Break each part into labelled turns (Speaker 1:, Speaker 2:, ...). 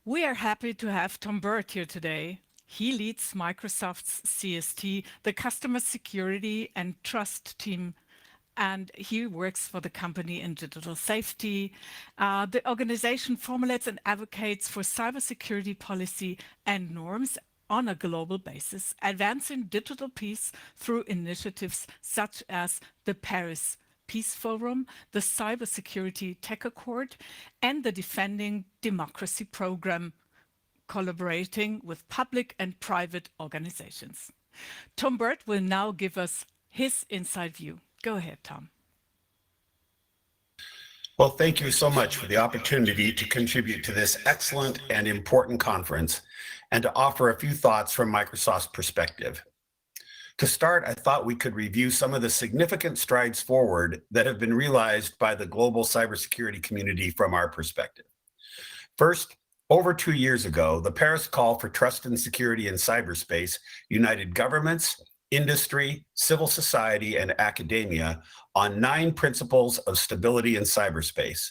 Speaker 1: We are happy to have Tom Burt here today. He leads Microsoft's CST, the Customer Security and Trust team, and he works for the company in digital safety. The organization formulates and advocates for cybersecurity policy and norms on a global basis, advancing digital peace through initiatives such as the Paris Peace Forum, the Cybersecurity Tech Accord, and the Defending Democracy Program, collaborating with public and private organizations. Tom Burt will now give us his inside view. Go ahead, Tom.
Speaker 2: Well, thank you so much for the opportunity to contribute to this excellent and important conference and to offer a few thoughts from Microsoft's perspective. To start, I thought we could review some of the significant strides forward that have been realized by the global cybersecurity community from our perspective. First, over 2 years ago, the Paris Call for Trust and Security in Cyberspace united governments, industry, civil society, and academia on 9 principles of stability in cyberspace.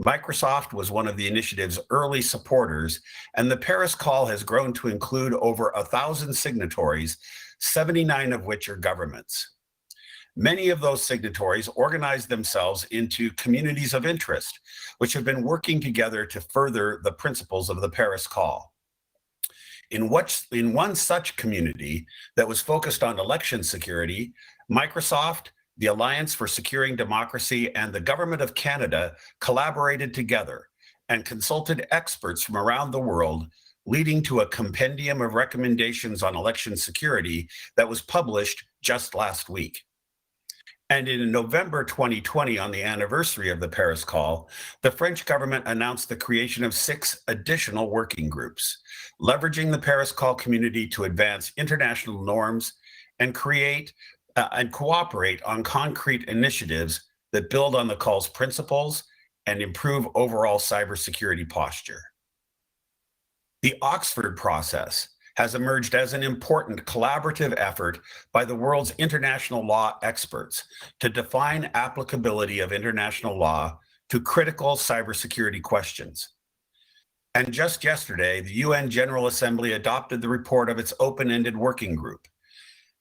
Speaker 2: Microsoft was one of the initiative's early supporters, and the Paris Call has grown to include over 1,000 signatories, 79 of which are governments. Many of those signatories organized themselves into communities of interest, which have been working together to further the principles of the Paris Call. In one such community that was focused on election security, Microsoft, the Alliance for Securing Democracy, and the Government of Canada collaborated together and consulted experts from around the world, leading to a compendium of recommendations on election security that was published just last week. And in November 2020, on the anniversary of the Paris Call, the French government announced the creation of 6 additional working groups, leveraging the Paris Call community to advance international norms and create and cooperate on concrete initiatives that build on the call's principles and improve overall cybersecurity posture. The Oxford process has emerged as an important collaborative effort by the world's international law experts to define applicability of international law to critical cybersecurity questions. And just yesterday, the UN General Assembly adopted the report of its open-ended working group.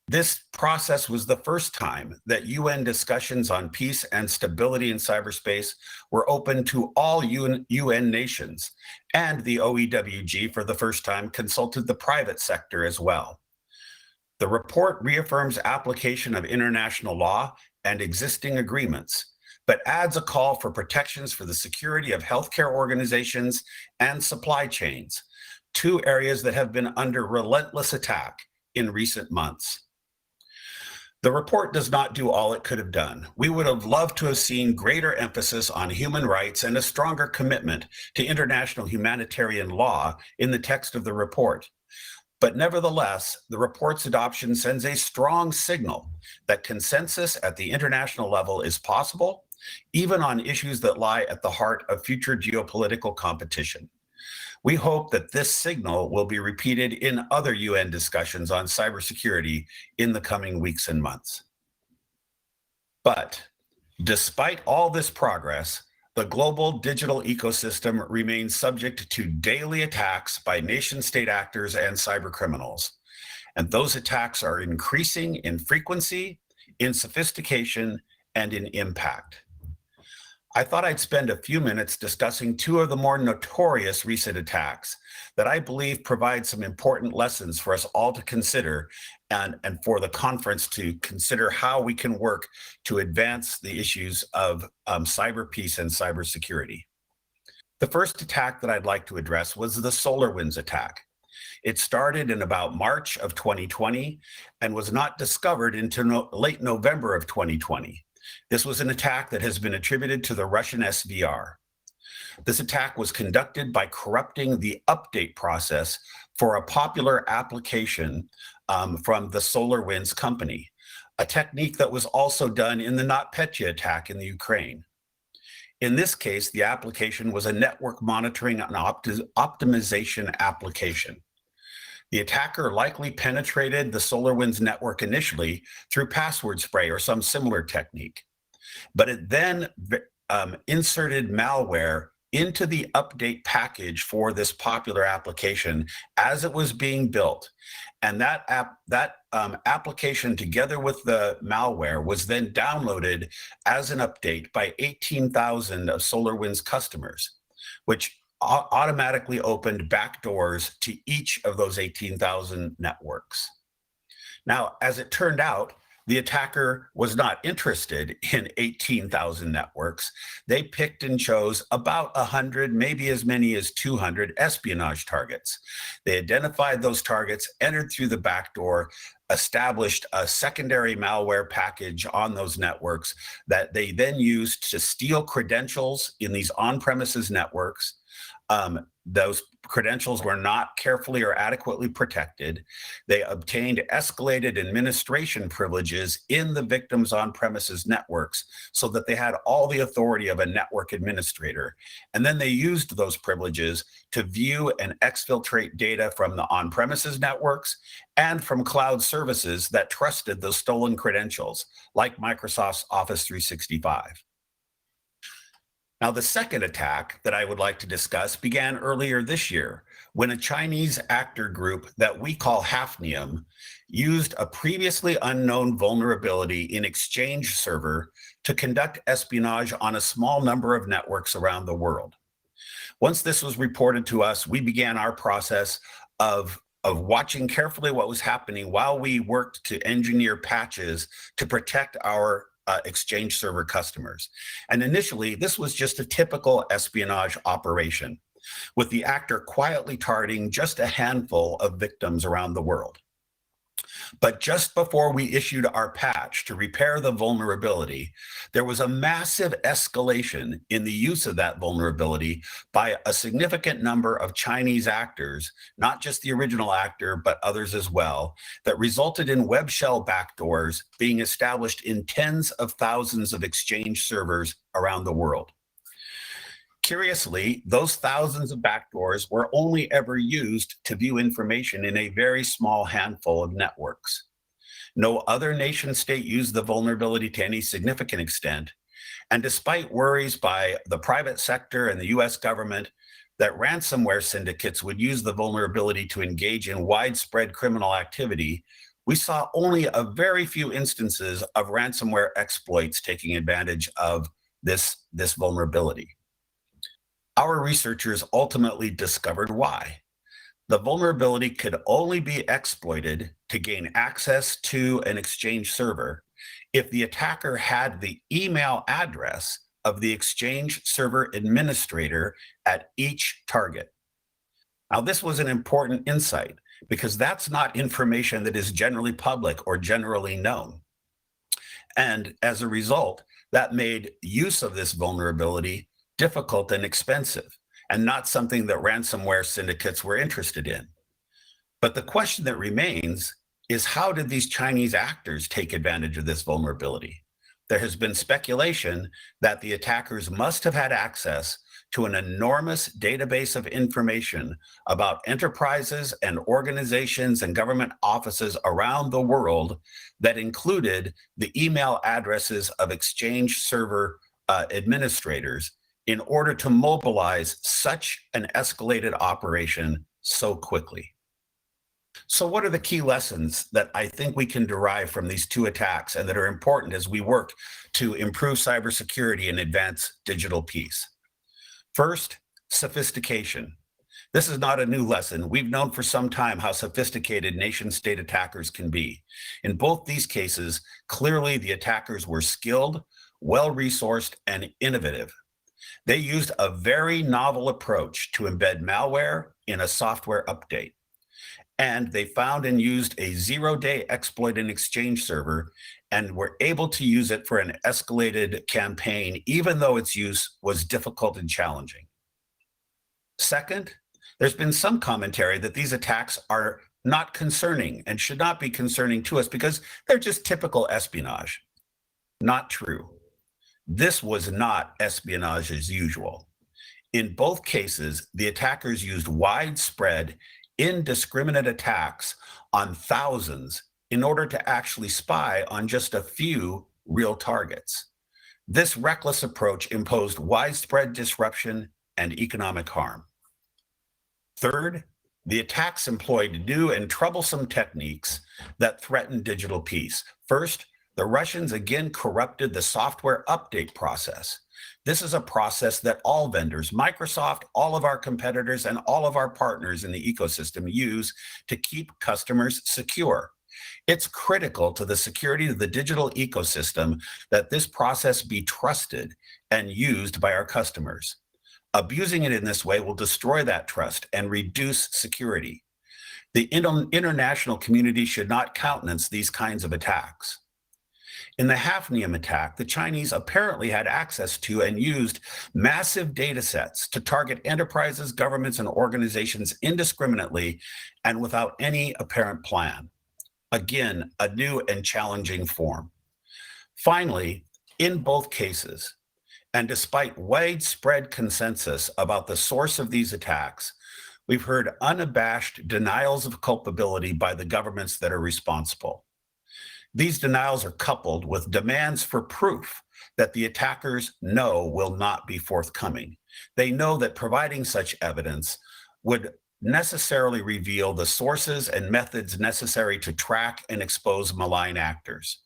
Speaker 2: This process was the first time that UN discussions on peace and stability in cyberspace were open to all UN nations, and the OEWG for the first time consulted the private sector as well. The report reaffirms application of international law and existing agreements, but adds a call for protections for the security of healthcare organizations and supply chains, 2 areas that have been under relentless attack in recent months. The report does not do all it could have done. We would have loved to have seen greater emphasis on human rights and a stronger commitment to international humanitarian law in the text of the report. But nevertheless, the report's adoption sends a strong signal that consensus at the international level is possible, even on issues that lie at the heart of future geopolitical competition. We hope that this signal will be repeated in other UN discussions on cybersecurity in the coming weeks and months. But despite all this progress, the global digital ecosystem remains subject to daily attacks by nation-state actors and cybercriminals. And those attacks are increasing in frequency, in sophistication, and in impact. I thought I'd spend a few minutes discussing 2 of the more notorious recent attacks that I believe provide some important lessons for us all to consider and for the conference to consider how we can work to advance the issues of cyber peace and cybersecurity. The first attack that I'd like to address was the SolarWinds attack. It started in about March of 2020 and was not discovered until late November of 2020. This was an attack that has been attributed to the Russian SVR. This attack was conducted by corrupting the update process for a popular application from the SolarWinds company, a technique that was also done in the NotPetya attack in the Ukraine. In this case, the application was a network monitoring and optimization application. The attacker likely penetrated the SolarWinds network initially through password spray or some similar technique, but it then inserted malware into the update package for this popular application as it was being built. And that application, together with the malware, was then downloaded as an update by 18,000 of SolarWinds customers, which automatically opened backdoors to each of those 18,000 networks. Now, as it turned out, the attacker was not interested in 18,000 networks. They picked and chose about 100, maybe as many as 200 espionage targets. They identified those targets, entered through the back door, established a secondary malware package on those networks that they then used to steal credentials in these on-premises networks. Those credentials were not carefully or adequately protected. They obtained escalated administration privileges in the victim's on-premises networks so that they had all the authority of a network administrator. And then they used those privileges to view and exfiltrate data from the on-premises networks and from cloud services that trusted those stolen credentials, like Microsoft's Office 365. Now, the second attack that I would like to discuss began earlier this year when a Chinese actor group that we call Hafnium used a previously unknown vulnerability in Exchange Server to conduct espionage on a small number of networks around the world. Once this was reported to us, we began our process of watching carefully what was happening while we worked to engineer patches to protect our Exchange Server customers. And initially, this was just a typical espionage operation, with the actor quietly targeting just a handful of victims around the world. But just before we issued our patch to repair the vulnerability, there was a massive escalation in the use of that vulnerability by a significant number of Chinese actors, not just the original actor, but others as well, that resulted in web shell backdoors being established in tens of thousands of Exchange servers around the world. Curiously, those thousands of backdoors were only ever used to view information in a very small handful of networks. No other nation state used the vulnerability to any significant extent. And despite worries by the private sector and the US government that ransomware syndicates would use the vulnerability to engage in widespread criminal activity, we saw only a very few instances of ransomware exploits taking advantage of this vulnerability. Our researchers ultimately discovered why. The vulnerability could only be exploited to gain access to an Exchange server if the attacker had the email address of the Exchange server administrator at each target. Now, this was an important insight because that's not information that is generally public or generally known. And as a result, that made use of this vulnerability difficult and expensive, and not something that ransomware syndicates were interested in. But the question that remains is, how did these Chinese actors take advantage of this vulnerability? There has been speculation that the attackers must have had access to an enormous database of information about enterprises and organizations and government offices around the world that included the email addresses of Exchange server administrators in order to mobilize such an escalated operation so quickly. So what are the key lessons that I think we can derive from these two attacks and that are important as we work to improve cybersecurity and advance digital peace? First, sophistication. This is not a new lesson. We've known for some time how sophisticated nation-state attackers can be. In both these cases, clearly the attackers were skilled, well-resourced, and innovative. They used a very novel approach to embed malware in a software update. And they found and used a zero-day exploit in Exchange server and were able to use it for an escalated campaign, even though its use was difficult and challenging. Second, there's been some commentary that these attacks are not concerning and should not be concerning to us because they're just typical espionage. Not true. This was not espionage as usual. In both cases, the attackers used widespread, indiscriminate attacks on thousands in order to actually spy on just a few real targets. This reckless approach imposed widespread disruption and economic harm. Third, the attacks employed new and troublesome techniques that threaten digital peace. First, the Russians again corrupted the software update process. This is a process that all vendors, Microsoft, all of our competitors, and all of our partners in the ecosystem use to keep customers secure. It's critical to the security of the digital ecosystem that this process be trusted and used by our customers. Abusing it in this way will destroy that trust and reduce security. The international community should not countenance these kinds of attacks. In the Hafnium attack, the Chinese apparently had access to and used massive data sets to target enterprises, governments, and organizations indiscriminately and without any apparent plan. Again, a new and challenging form. Finally, in both cases, and despite widespread consensus about the source of these attacks, we've heard unabashed denials of culpability by the governments that are responsible. These denials are coupled with demands for proof that the attackers know will not be forthcoming. They know that providing such evidence would necessarily reveal the sources and methods necessary to track and expose malign actors.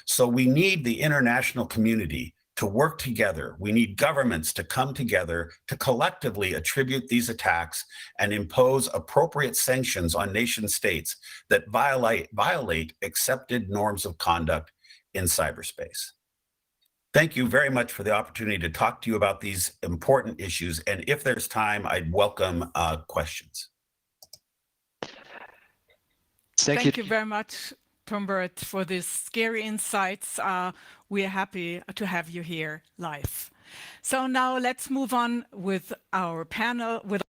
Speaker 2: So we need the international community to work together. We need governments to come together to collectively attribute these attacks and impose appropriate sanctions on nation states that violate accepted norms of conduct in cyberspace. Thank you very much for the opportunity to talk to you about these important issues. And if there's time, I'd welcome questions.
Speaker 1: Thank you very much, Burt, for these scary insights. We are happy to have you here live. So now let's move on with our panel.